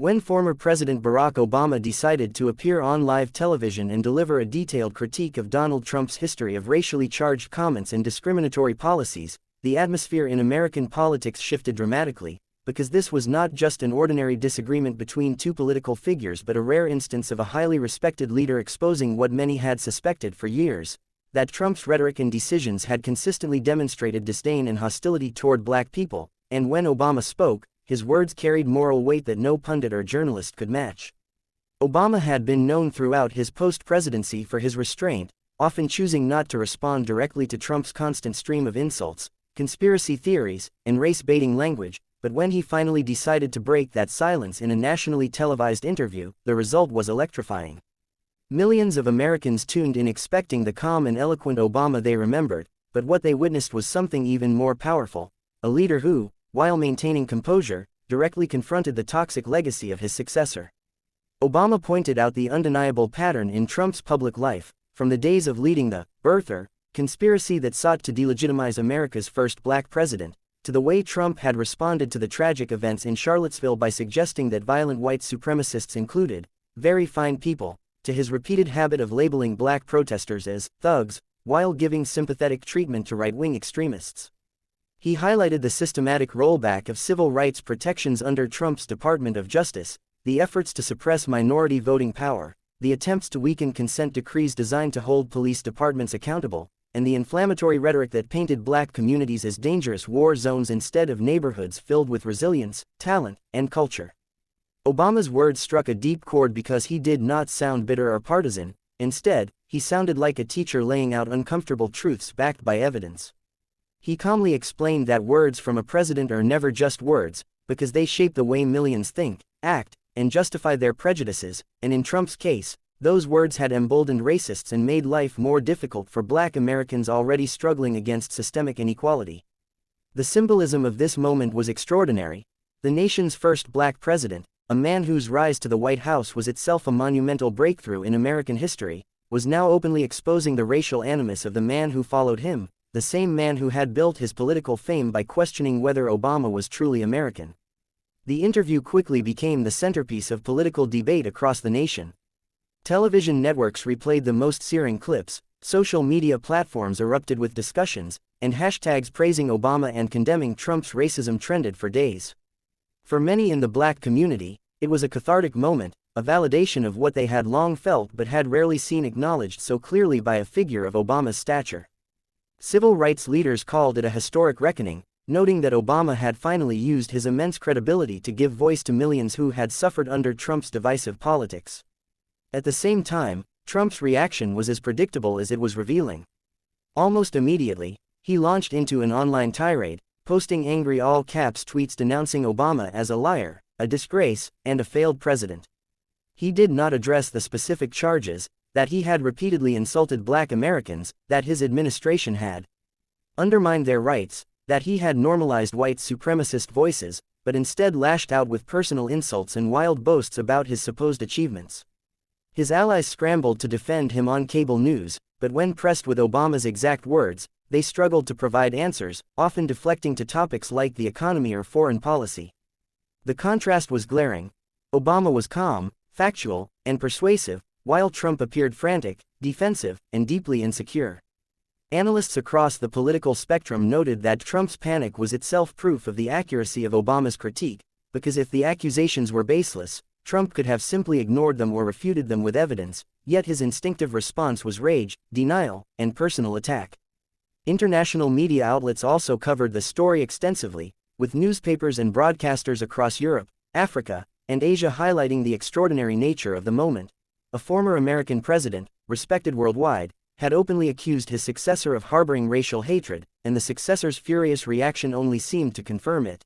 When former President Barack Obama decided to appear on live television and deliver a detailed critique of Donald Trump's history of racially charged comments and discriminatory policies, the atmosphere in American politics shifted dramatically, because this was not just an ordinary disagreement between two political figures but a rare instance of a highly respected leader exposing what many had suspected for years, that Trump's rhetoric and decisions had consistently demonstrated disdain and hostility toward black people, and when Obama spoke, his words carried moral weight that no pundit or journalist could match. Obama had been known throughout his post-presidency for his restraint, often choosing not to respond directly to Trump's constant stream of insults, conspiracy theories, and race-baiting language, but when he finally decided to break that silence in a nationally televised interview, the result was electrifying. Millions of Americans tuned in expecting the calm and eloquent Obama they remembered, but what they witnessed was something even more powerful, a leader who, while maintaining composure, directly confronted the toxic legacy of his successor. Obama pointed out the undeniable pattern in Trump's public life, from the days of leading the birther conspiracy that sought to delegitimize America's first black president, to the way Trump had responded to the tragic events in Charlottesville by suggesting that violent white supremacists included very fine people, to his repeated habit of labeling black protesters as thugs, while giving sympathetic treatment to right-wing extremists. He highlighted the systematic rollback of civil rights protections under Trump's Department of Justice, the efforts to suppress minority voting power, the attempts to weaken consent decrees designed to hold police departments accountable, and the inflammatory rhetoric that painted black communities as dangerous war zones instead of neighborhoods filled with resilience, talent, and culture. Obama's words struck a deep chord because he did not sound bitter or partisan. Instead, he sounded like a teacher laying out uncomfortable truths backed by evidence. He calmly explained that words from a president are never just words, because they shape the way millions think, act, and justify their prejudices, and in Trump's case, those words had emboldened racists and made life more difficult for black Americans already struggling against systemic inequality. The symbolism of this moment was extraordinary. The nation's first black president, a man whose rise to the White House was itself a monumental breakthrough in American history, was now openly exposing the racial animus of the man who followed him, the same man who had built his political fame by questioning whether Obama was truly American. The interview quickly became the centerpiece of political debate across the nation. Television networks replayed the most searing clips, social media platforms erupted with discussions, and hashtags praising Obama and condemning Trump's racism trended for days. For many in the black community, it was a cathartic moment, a validation of what they had long felt but had rarely seen acknowledged so clearly by a figure of Obama's stature. Civil rights leaders called it a historic reckoning, noting that Obama had finally used his immense credibility to give voice to millions who had suffered under Trump's divisive politics. At the same time, Trump's reaction was as predictable as it was revealing. Almost immediately, he launched into an online tirade, posting angry all-caps tweets denouncing Obama as a liar, a disgrace, and a failed president. He did not address the specific charges, that he had repeatedly insulted black Americans, that his administration had undermined their rights, that he had normalized white supremacist voices, but instead lashed out with personal insults and wild boasts about his supposed achievements. His allies scrambled to defend him on cable news, but when pressed with Obama's exact words, they struggled to provide answers, often deflecting to topics like the economy or foreign policy. The contrast was glaring. Obama was calm, factual, and persuasive, while Trump appeared frantic, defensive, and deeply insecure. Analysts across the political spectrum noted that Trump's panic was itself proof of the accuracy of Obama's critique, because if the accusations were baseless, Trump could have simply ignored them or refuted them with evidence, yet his instinctive response was rage, denial, and personal attack. International media outlets also covered the story extensively, with newspapers and broadcasters across Europe, Africa, and Asia highlighting the extraordinary nature of the moment. A former American president, respected worldwide, had openly accused his successor of harboring racial hatred, and the successor's furious reaction only seemed to confirm it.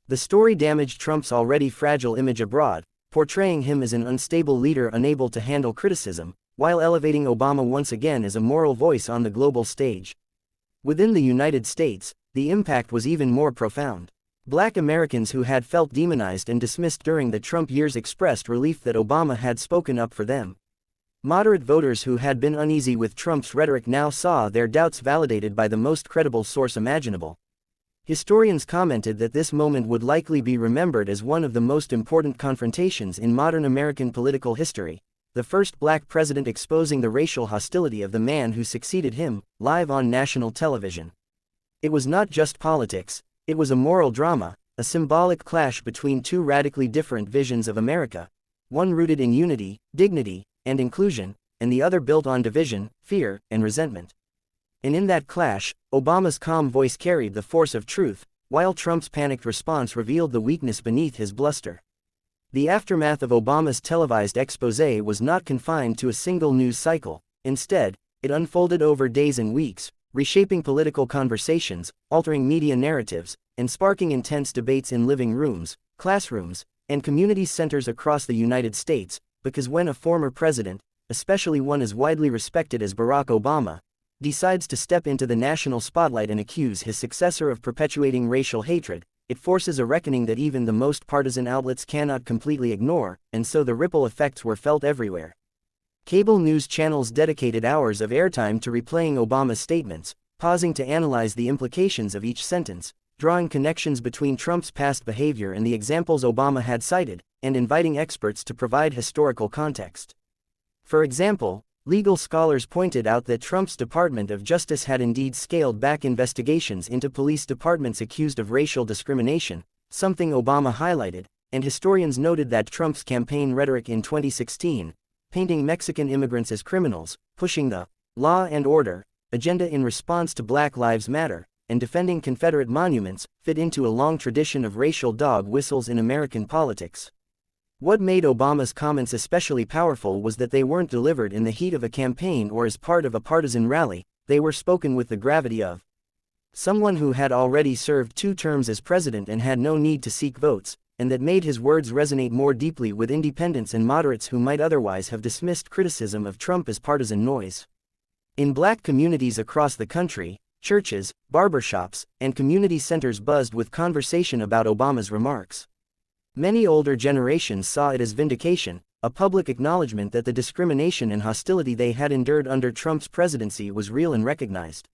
The story damaged Trump's already fragile image abroad, portraying him as an unstable leader unable to handle criticism, while elevating Obama once again as a moral voice on the global stage. Within the United States, the impact was even more profound. Black Americans who had felt demonized and dismissed during the Trump years expressed relief that Obama had spoken up for them. Moderate voters who had been uneasy with Trump's rhetoric now saw their doubts validated by the most credible source imaginable. Historians commented that this moment would likely be remembered as one of the most important confrontations in modern American political history, the first black president exposing the racial hostility of the man who succeeded him, live on national television. It was not just politics, it was a moral drama, a symbolic clash between two radically different visions of America, one rooted in unity, dignity, and inclusion, and the other built on division, fear, and resentment. And in that clash, Obama's calm voice carried the force of truth, while Trump's panicked response revealed the weakness beneath his bluster. The aftermath of Obama's televised exposé was not confined to a single news cycle. Instead, it unfolded over days and weeks, reshaping political conversations, altering media narratives, and sparking intense debates in living rooms, classrooms, and community centers across the United States, because when a former president, especially one as widely respected as Barack Obama, decides to step into the national spotlight and accuse his successor of perpetuating racial hatred, it forces a reckoning that even the most partisan outlets cannot completely ignore, and so the ripple effects were felt everywhere. Cable news channels dedicated hours of airtime to replaying Obama's statements, pausing to analyze the implications of each sentence, drawing connections between Trump's past behavior and the examples Obama had cited, and inviting experts to provide historical context. For example, legal scholars pointed out that Trump's Department of Justice had indeed scaled back investigations into police departments accused of racial discrimination, something Obama highlighted, and historians noted that Trump's campaign rhetoric in 2016, painting Mexican immigrants as criminals, pushing the law and order agenda in response to Black Lives Matter, and defending Confederate monuments, fit into a long tradition of racial dog whistles in American politics. What made Obama's comments especially powerful was that they weren't delivered in the heat of a campaign or as part of a partisan rally, they were spoken with the gravity of someone who had already served 2 terms as president and had no need to seek votes, and that made his words resonate more deeply with independents and moderates who might otherwise have dismissed criticism of Trump as partisan noise. In black communities across the country, churches, barbershops, and community centers buzzed with conversation about Obama's remarks. Many older generations saw it as vindication, a public acknowledgement that the discrimination and hostility they had endured under Trump's presidency was real and recognized.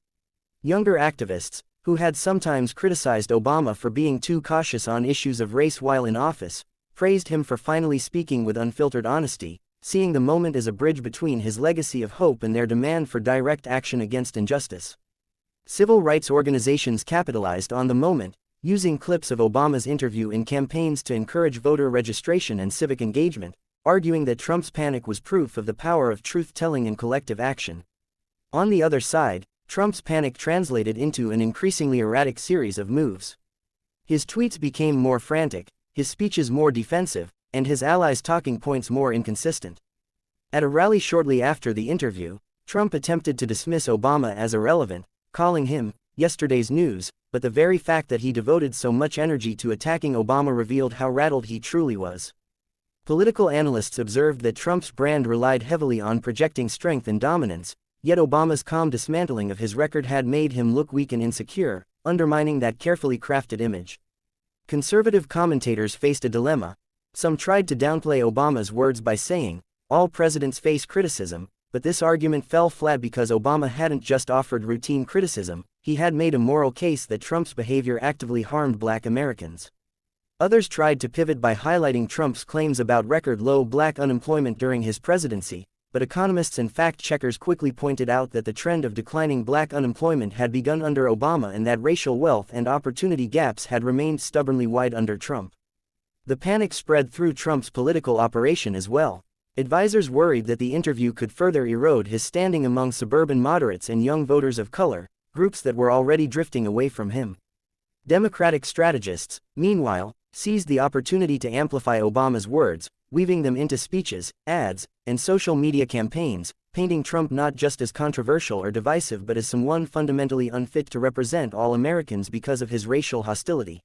Younger activists, who had sometimes criticized Obama for being too cautious on issues of race while in office, praised him for finally speaking with unfiltered honesty, seeing the moment as a bridge between his legacy of hope and their demand for direct action against injustice. Civil rights organizations capitalized on the moment, using clips of Obama's interview in campaigns to encourage voter registration and civic engagement, arguing that Trump's panic was proof of the power of truth-telling and collective action. On the other side, Trump's panic translated into an increasingly erratic series of moves. His tweets became more frantic, his speeches more defensive, and his allies' talking points more inconsistent. At a rally shortly after the interview, Trump attempted to dismiss Obama as irrelevant, calling him yesterday's news, but the very fact that he devoted so much energy to attacking Obama revealed how rattled he truly was. Political analysts observed that Trump's brand relied heavily on projecting strength and dominance, yet Obama's calm dismantling of his record had made him look weak and insecure, undermining that carefully crafted image. Conservative commentators faced a dilemma. Some tried to downplay Obama's words by saying, "All presidents face criticism," but this argument fell flat because Obama hadn't just offered routine criticism, he had made a moral case that Trump's behavior actively harmed black Americans. Others tried to pivot by highlighting Trump's claims about record-low black unemployment during his presidency, but economists and fact-checkers quickly pointed out that the trend of declining black unemployment had begun under Obama and that racial wealth and opportunity gaps had remained stubbornly wide under Trump. The panic spread through Trump's political operation as well. Advisors worried that the interview could further erode his standing among suburban moderates and young voters of color, groups that were already drifting away from him. Democratic strategists, meanwhile, seized the opportunity to amplify Obama's words, weaving them into speeches, ads, and social media campaigns, painting Trump not just as controversial or divisive but as someone fundamentally unfit to represent all Americans because of his racial hostility.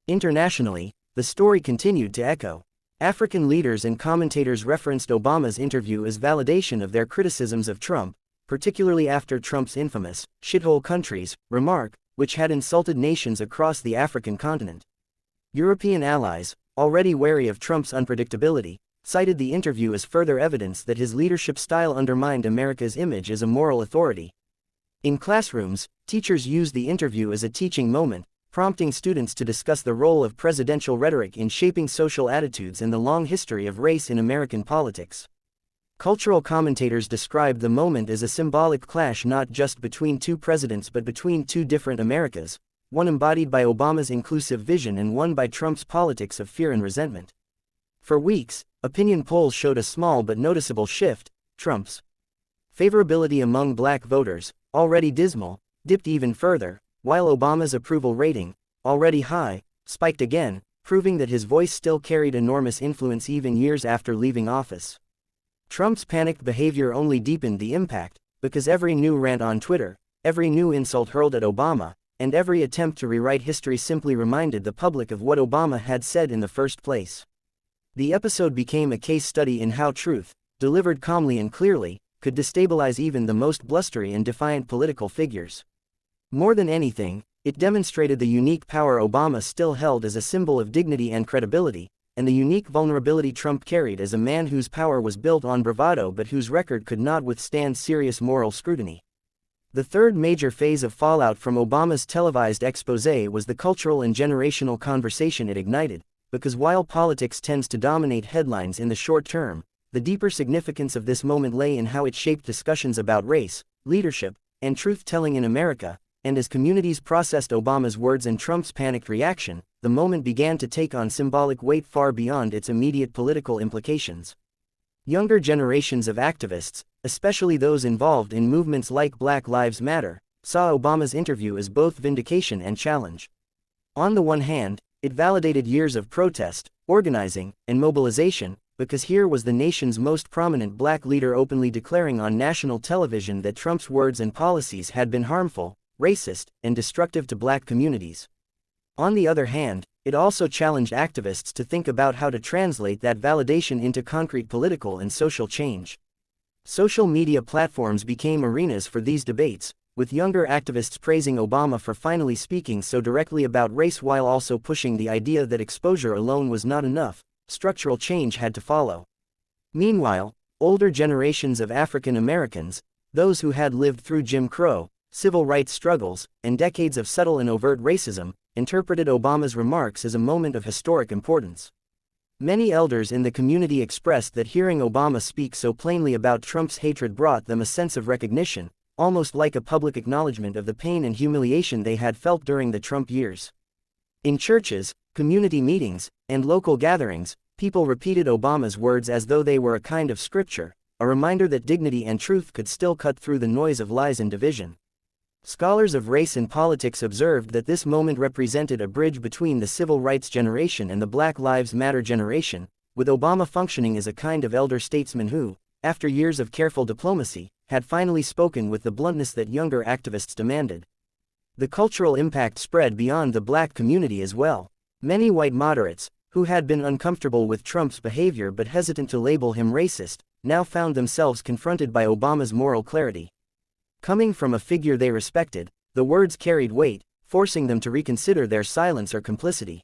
Internationally, the story continued to echo. African leaders and commentators referenced Obama's interview as validation of their criticisms of Trump, particularly after Trump's infamous "shithole countries" remark, which had insulted nations across the African continent. European allies, already wary of Trump's unpredictability, cited the interview as further evidence that his leadership style undermined America's image as a moral authority. In classrooms, teachers used the interview as a teaching moment, prompting students to discuss the role of presidential rhetoric in shaping social attitudes and the long history of race in American politics. Cultural commentators described the moment as a symbolic clash not just between two presidents but between two different Americas, one embodied by Obama's inclusive vision and one by Trump's politics of fear and resentment. For weeks, opinion polls showed a small but noticeable shift. Trump's favorability among black voters, already dismal, dipped even further, while Obama's approval rating, already high, spiked again, proving that his voice still carried enormous influence even years after leaving office. Trump's panicked behavior only deepened the impact, because every new rant on Twitter, every new insult hurled at Obama, and every attempt to rewrite history simply reminded the public of what Obama had said in the first place. The episode became a case study in how truth, delivered calmly and clearly, could destabilize even the most blustery and defiant political figures. More than anything, it demonstrated the unique power Obama still held as a symbol of dignity and credibility, and the unique vulnerability Trump carried as a man whose power was built on bravado but whose record could not withstand serious moral scrutiny. The third major phase of fallout from Obama's televised exposé was the cultural and generational conversation it ignited, because while politics tends to dominate headlines in the short term, the deeper significance of this moment lay in how it shaped discussions about race, leadership, and truth-telling in America, and as communities processed Obama's words and Trump's panicked reaction, the moment began to take on symbolic weight far beyond its immediate political implications. Younger generations of activists, especially those involved in movements like Black Lives Matter, saw Obama's interview as both vindication and challenge. On the one hand, it validated years of protest, organizing, and mobilization, because here was the nation's most prominent black leader openly declaring on national television that Trump's words and policies had been harmful, racist, and destructive to black communities. On the other hand, it also challenged activists to think about how to translate that validation into concrete political and social change. Social media platforms became arenas for these debates, with younger activists praising Obama for finally speaking so directly about race while also pushing the idea that exposure alone was not enough, structural change had to follow. Meanwhile, older generations of African Americans, those who had lived through Jim Crow, civil rights struggles, and decades of subtle and overt racism, interpreted Obama's remarks as a moment of historic importance. Many elders in the community expressed that hearing Obama speak so plainly about Trump's hatred brought them a sense of recognition, almost like a public acknowledgement of the pain and humiliation they had felt during the Trump years. In churches, community meetings, and local gatherings, people repeated Obama's words as though they were a kind of scripture, a reminder that dignity and truth could still cut through the noise of lies and division. Scholars of race and politics observed that this moment represented a bridge between the civil rights generation and the Black Lives Matter generation, with Obama functioning as a kind of elder statesman who, after years of careful diplomacy, had finally spoken with the bluntness that younger activists demanded. The cultural impact spread beyond the black community as well. Many white moderates, who had been uncomfortable with Trump's behavior but hesitant to label him racist, now found themselves confronted by Obama's moral clarity. Coming from a figure they respected, the words carried weight, forcing them to reconsider their silence or complicity.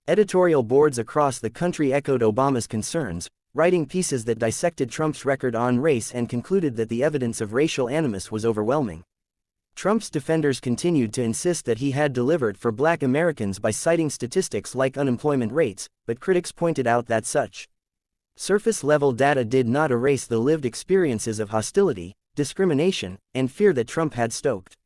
Editorial boards across the country echoed Obama's concerns, writing pieces that dissected Trump's record on race and concluded that the evidence of racial animus was overwhelming. Trump's defenders continued to insist that he had delivered for black Americans by citing statistics like unemployment rates, but critics pointed out that such surface-level data did not erase the lived experiences of hostility, discrimination, and fear that Trump had stoked.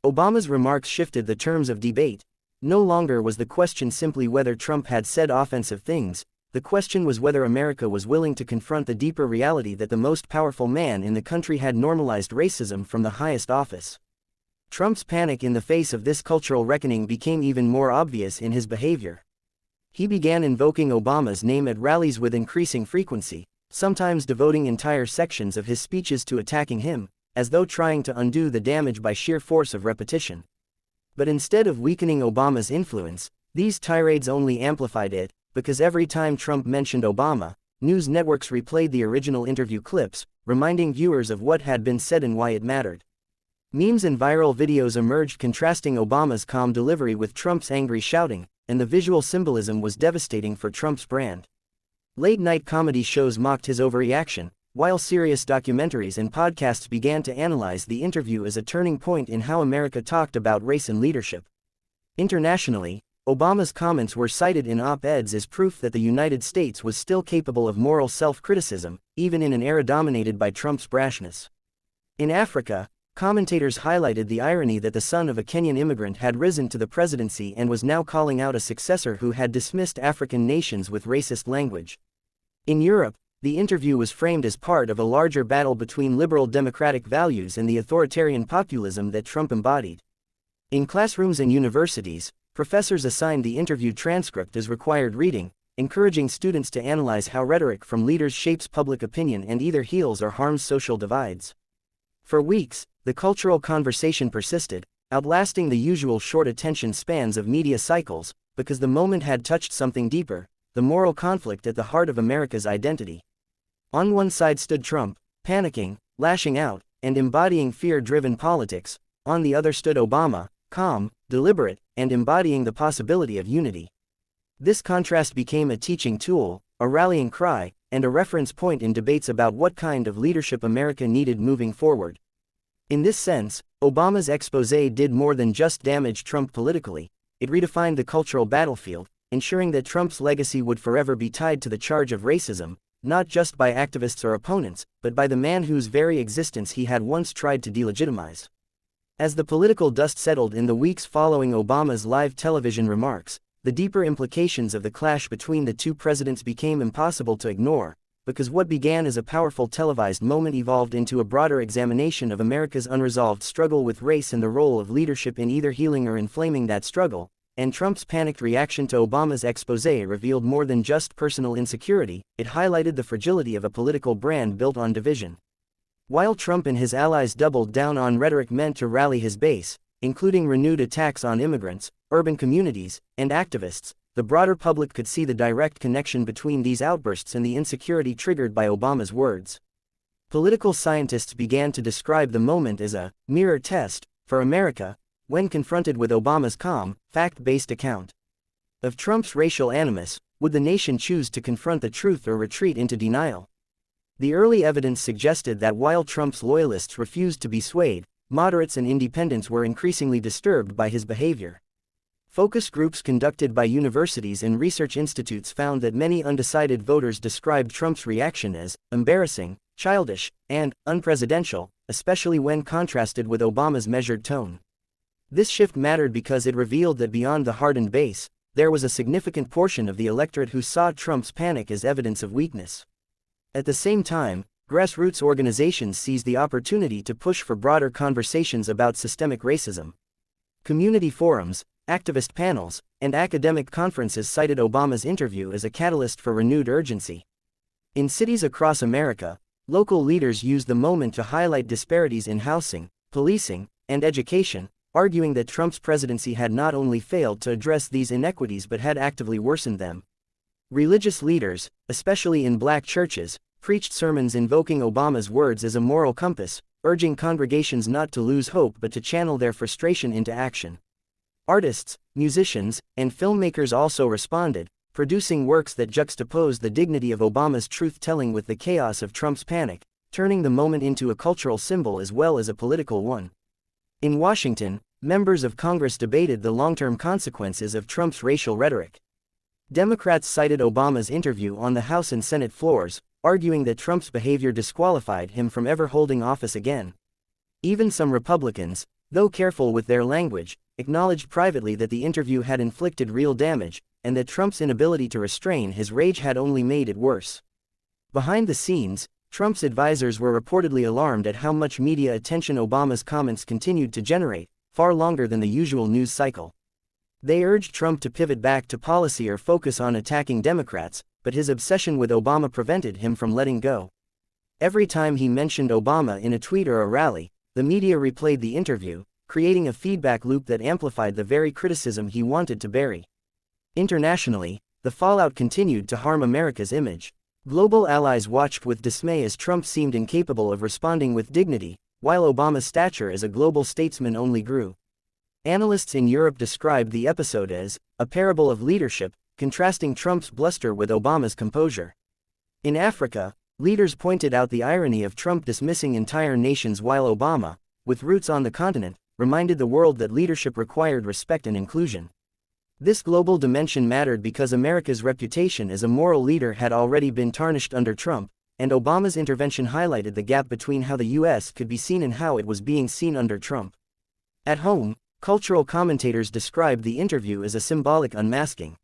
Obama's remarks shifted the terms of debate. No longer was the question simply whether Trump had said offensive things, the question was whether America was willing to confront the deeper reality that the most powerful man in the country had normalized racism from the highest office. Trump's panic in the face of this cultural reckoning became even more obvious in his behavior. He began invoking Obama's name at rallies with increasing frequency, sometimes devoting entire sections of his speeches to attacking him, as though trying to undo the damage by sheer force of repetition. But instead of weakening Obama's influence, these tirades only amplified it, because every time Trump mentioned Obama, news networks replayed the original interview clips, reminding viewers of what had been said and why it mattered. Memes and viral videos emerged contrasting Obama's calm delivery with Trump's angry shouting, and the visual symbolism was devastating for Trump's brand. Late-night comedy shows mocked his overreaction, while serious documentaries and podcasts began to analyze the interview as a turning point in how America talked about race and leadership. Internationally, Obama's comments were cited in op-eds as proof that the United States was still capable of moral self-criticism, even in an era dominated by Trump's brashness. In Africa, commentators highlighted the irony that the son of a Kenyan immigrant had risen to the presidency and was now calling out a successor who had dismissed African nations with racist language. In Europe, the interview was framed as part of a larger battle between liberal democratic values and the authoritarian populism that Trump embodied. In classrooms and universities, professors assigned the interview transcript as required reading, encouraging students to analyze how rhetoric from leaders shapes public opinion and either heals or harms social divides. For weeks, the cultural conversation persisted, outlasting the usual short attention spans of media cycles, because the moment had touched something deeper, the moral conflict at the heart of America's identity. On one side stood Trump, panicking, lashing out, and embodying fear-driven politics. On the other stood Obama, calm, deliberate, and embodying the possibility of unity. This contrast became a teaching tool, a rallying cry, and a reference point in debates about what kind of leadership America needed moving forward. In this sense, Obama's exposé did more than just damage Trump politically. It redefined the cultural battlefield, ensuring that Trump's legacy would forever be tied to the charge of racism, not just by activists or opponents, but by the man whose very existence he had once tried to delegitimize. As the political dust settled in the weeks following Obama's live television remarks, the deeper implications of the clash between the two presidents became impossible to ignore, because what began as a powerful televised moment evolved into a broader examination of America's unresolved struggle with race and the role of leadership in either healing or inflaming that struggle, and Trump's panicked reaction to Obama's exposé revealed more than just personal insecurity. It highlighted the fragility of a political brand built on division. While Trump and his allies doubled down on rhetoric meant to rally his base, including renewed attacks on immigrants, urban communities, and activists, the broader public could see the direct connection between these outbursts and the insecurity triggered by Obama's words. Political scientists began to describe the moment as a mirror test for America, when confronted with Obama's calm, fact-based account of Trump's racial animus. Would the nation choose to confront the truth or retreat into denial? The early evidence suggested that while Trump's loyalists refused to be swayed, moderates and independents were increasingly disturbed by his behavior. Focus groups conducted by universities and research institutes found that many undecided voters described Trump's reaction as embarrassing, childish, and unpresidential, especially when contrasted with Obama's measured tone. This shift mattered because it revealed that beyond the hardened base, there was a significant portion of the electorate who saw Trump's panic as evidence of weakness. At the same time, grassroots organizations seized the opportunity to push for broader conversations about systemic racism. Community forums, activist panels, and academic conferences cited Obama's interview as a catalyst for renewed urgency. In cities across America, local leaders used the moment to highlight disparities in housing, policing, and education, arguing that Trump's presidency had not only failed to address these inequities but had actively worsened them. Religious leaders, especially in black churches, preached sermons invoking Obama's words as a moral compass, urging congregations not to lose hope but to channel their frustration into action. Artists, musicians, and filmmakers also responded, producing works that juxtaposed the dignity of Obama's truth-telling with the chaos of Trump's panic, turning the moment into a cultural symbol as well as a political one. In Washington, members of Congress debated the long-term consequences of Trump's racial rhetoric. Democrats cited Obama's interview on the House and Senate floors, arguing that Trump's behavior disqualified him from ever holding office again. Even some Republicans, though careful with their language, acknowledged privately that the interview had inflicted real damage, and that Trump's inability to restrain his rage had only made it worse. Behind the scenes, Trump's advisors were reportedly alarmed at how much media attention Obama's comments continued to generate, far longer than the usual news cycle. They urged Trump to pivot back to policy or focus on attacking Democrats, but his obsession with Obama prevented him from letting go. Every time he mentioned Obama in a tweet or a rally, the media replayed the interview, creating a feedback loop that amplified the very criticism he wanted to bury. Internationally, the fallout continued to harm America's image. Global allies watched with dismay as Trump seemed incapable of responding with dignity, while Obama's stature as a global statesman only grew. Analysts in Europe described the episode as a parable of leadership, contrasting Trump's bluster with Obama's composure. In Africa, leaders pointed out the irony of Trump dismissing entire nations while Obama, with roots on the continent, reminded the world that leadership required respect and inclusion. This global dimension mattered because America's reputation as a moral leader had already been tarnished under Trump, and Obama's intervention highlighted the gap between how the U.S. could be seen and how it was being seen under Trump. At home, cultural commentators described the interview as a symbolic unmasking.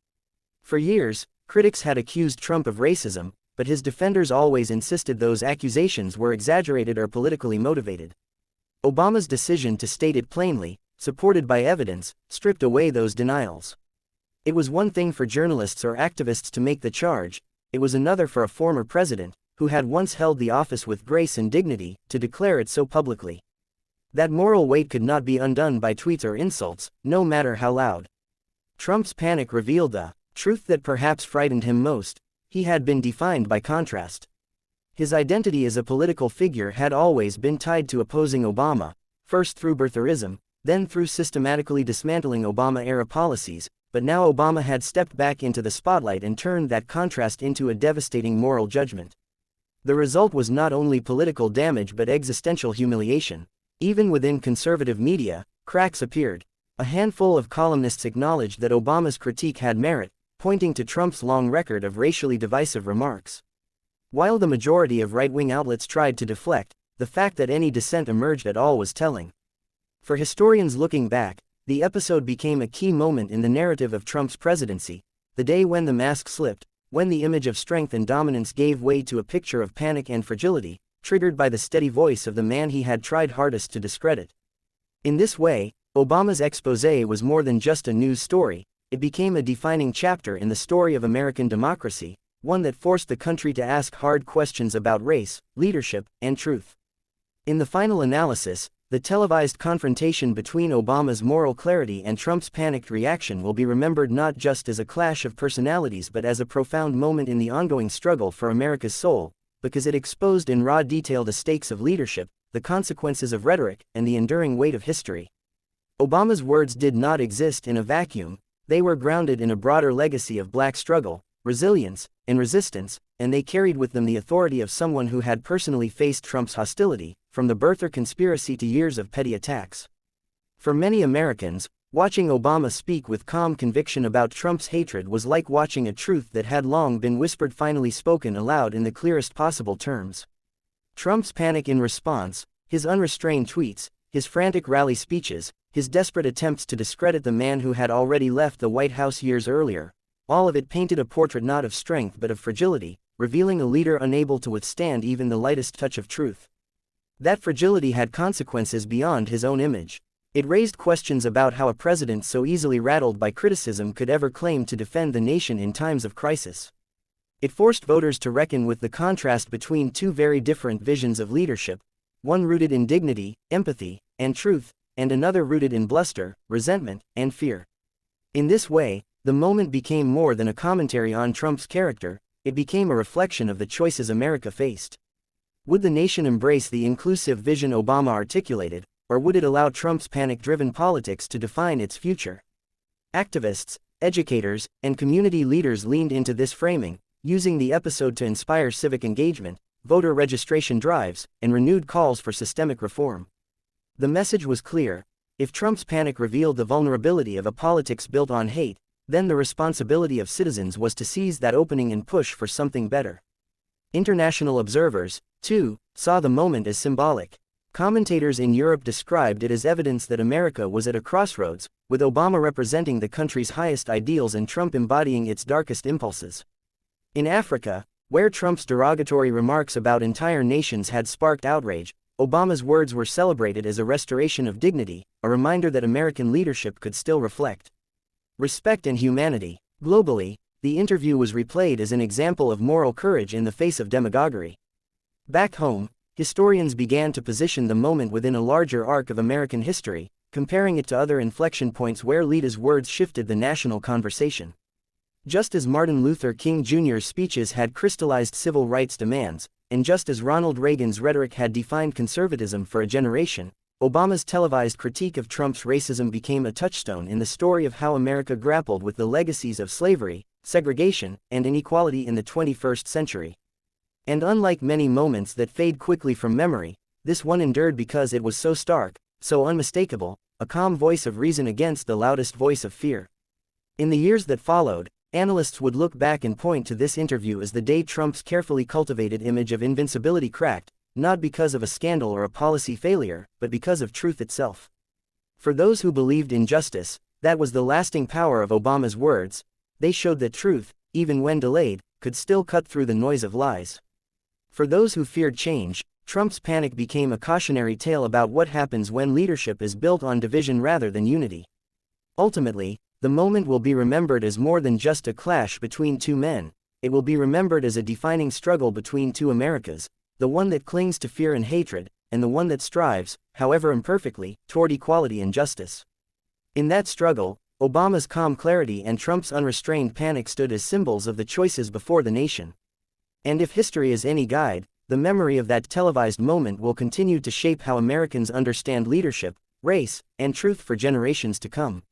For years, critics had accused Trump of racism, but his defenders always insisted those accusations were exaggerated or politically motivated. Obama's decision to state it plainly, supported by evidence, stripped away those denials. It was one thing for journalists or activists to make the charge, it was another for a former president, who had once held the office with grace and dignity, to declare it so publicly. That moral weight could not be undone by tweets or insults, no matter how loud. Trump's panic revealed the truth that perhaps frightened him most: he had been defined by contrast. His identity as a political figure had always been tied to opposing Obama, first through birtherism, then through systematically dismantling Obama-era policies, but now Obama had stepped back into the spotlight and turned that contrast into a devastating moral judgment. The result was not only political damage but existential humiliation. Even within conservative media, cracks appeared. A handful of columnists acknowledged that Obama's critique had merit, pointing to Trump's long record of racially divisive remarks. While the majority of right-wing outlets tried to deflect, the fact that any dissent emerged at all was telling. For historians looking back, the episode became a key moment in the narrative of Trump's presidency, the day when the mask slipped, when the image of strength and dominance gave way to a picture of panic and fragility, triggered by the steady voice of the man he had tried hardest to discredit. In this way, Obama's exposé was more than just a news story, it became a defining chapter in the story of American democracy, one that forced the country to ask hard questions about race, leadership, and truth. In the final analysis, the televised confrontation between Obama's moral clarity and Trump's panicked reaction will be remembered not just as a clash of personalities but as a profound moment in the ongoing struggle for America's soul, because it exposed in raw detail the stakes of leadership, the consequences of rhetoric, and the enduring weight of history. Obama's words did not exist in a vacuum, they were grounded in a broader legacy of black struggle, resilience, and resistance, and they carried with them the authority of someone who had personally faced Trump's hostility, from the birther conspiracy to years of petty attacks. For many Americans, watching Obama speak with calm conviction about Trump's hatred was like watching a truth that had long been whispered finally spoken aloud in the clearest possible terms. Trump's panic in response, his unrestrained tweets, his frantic rally speeches, his desperate attempts to discredit the man who had already left the White House years earlier, all of it painted a portrait not of strength but of fragility, revealing a leader unable to withstand even the lightest touch of truth. That fragility had consequences beyond his own image. It raised questions about how a president so easily rattled by criticism could ever claim to defend the nation in times of crisis. It forced voters to reckon with the contrast between two very different visions of leadership, one rooted in dignity, empathy, and truth, and another rooted in bluster, resentment, and fear. In this way, the moment became more than a commentary on Trump's character, it became a reflection of the choices America faced. Would the nation embrace the inclusive vision Obama articulated, or would it allow Trump's panic-driven politics to define its future? Activists, educators, and community leaders leaned into this framing, using the episode to inspire civic engagement, voter registration drives, and renewed calls for systemic reform. The message was clear: if Trump's panic revealed the vulnerability of a politics built on hate, then the responsibility of citizens was to seize that opening and push for something better. International observers, too, saw the moment as symbolic. Commentators in Europe described it as evidence that America was at a crossroads, with Obama representing the country's highest ideals and Trump embodying its darkest impulses. In Africa, where Trump's derogatory remarks about entire nations had sparked outrage, Obama's words were celebrated as a restoration of dignity, a reminder that American leadership could still reflect respect and humanity. Globally, the interview was replayed as an example of moral courage in the face of demagoguery. Back home, historians began to position the moment within a larger arc of American history, comparing it to other inflection points where leaders' words shifted the national conversation. Just as Martin Luther King Jr.'s speeches had crystallized civil rights demands, and just as Ronald Reagan's rhetoric had defined conservatism for a generation, Obama's televised critique of Trump's racism became a touchstone in the story of how America grappled with the legacies of slavery, segregation, and inequality in the 21st century. And unlike many moments that fade quickly from memory, this one endured because it was so stark, so unmistakable, a calm voice of reason against the loudest voice of fear. In the years that followed, analysts would look back and point to this interview as the day Trump's carefully cultivated image of invincibility cracked, not because of a scandal or a policy failure, but because of truth itself. For those who believed in justice, that was the lasting power of Obama's words. They showed that truth, even when delayed, could still cut through the noise of lies. For those who feared change, Trump's panic became a cautionary tale about what happens when leadership is built on division rather than unity. Ultimately, the moment will be remembered as more than just a clash between two men. It will be remembered as a defining struggle between two Americas, the one that clings to fear and hatred, and the one that strives, however imperfectly, toward equality and justice. In that struggle, Obama's calm clarity and Trump's unrestrained panic stood as symbols of the choices before the nation. And if history is any guide, the memory of that televised moment will continue to shape how Americans understand leadership, race, and truth for generations to come.